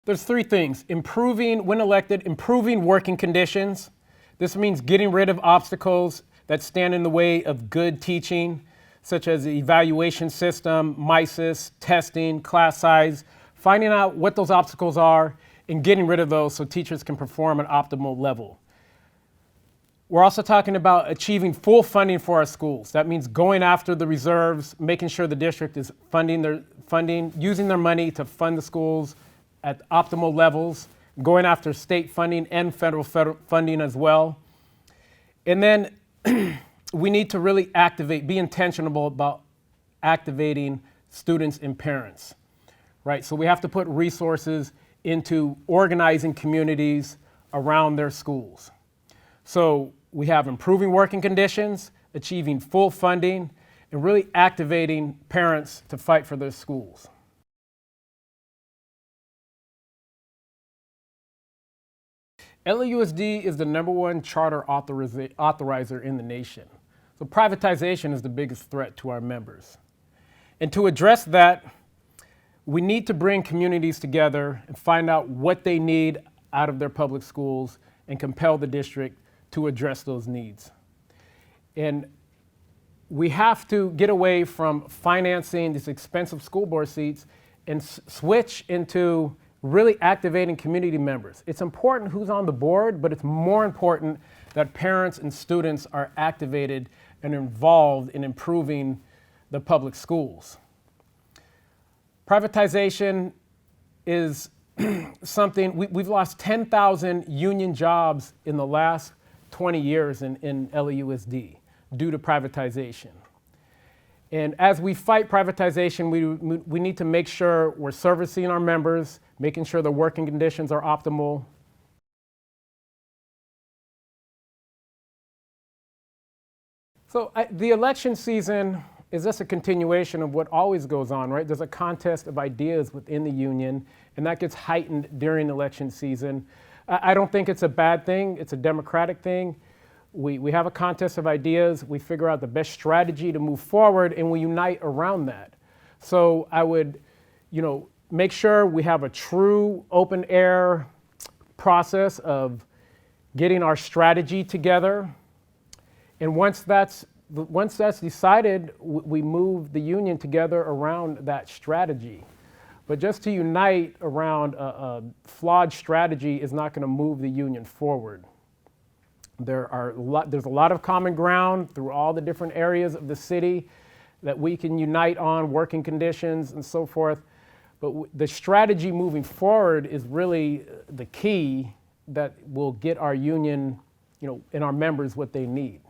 There's three things: improving, when elected, improving working conditions. This means getting rid of obstacles that stand in the way of good teaching, such as the evaluation system, MISIS, testing, class size, finding out what those obstacles are and getting rid of those so teachers can perform at optimal level. We're also talking about achieving full funding for our schools. That means going after the reserves, making sure the district is using their money to fund the schools at optimal levels, going after state funding and federal funding as well. And then we need to really be intentional about activating students and parents, right? So we have to put resources into organizing communities around their schools. So we have improving working conditions, achieving full funding, and really activating parents to fight for their schools. LAUSD is the #1 charter authorizer in the nation. So privatization is the biggest threat to our members. And to address that, we need to bring communities together and find out what they need out of their public schools and compel the district to address those needs. And we have to get away from financing these expensive school board seats and switch into really activating community members. It's important who's on the board, but it's more important that parents and students are activated and involved in improving the public schools. Privatization is something, we've lost 10,000 union jobs in the last 20 years in LAUSD due to privatization. And as we fight privatization, we need to make sure we're servicing our members, making sure the working conditions are optimal. So the election season is just a continuation of what always goes on, right? There's a contest of ideas within the union, and that gets heightened during election season. I don't think it's a bad thing. It's a democratic thing. We have a contest of ideas. We figure out the best strategy to move forward, and we unite around that. So I would, make sure we have a true open air process of getting our strategy together. And once that's decided, we move the union together around that strategy. But just to unite around a flawed strategy is not going to move the union forward. There's a lot of common ground through all the different areas of the city that we can unite on, working conditions and so forth. But the strategy moving forward is really the key that will get our union, and our members what they need.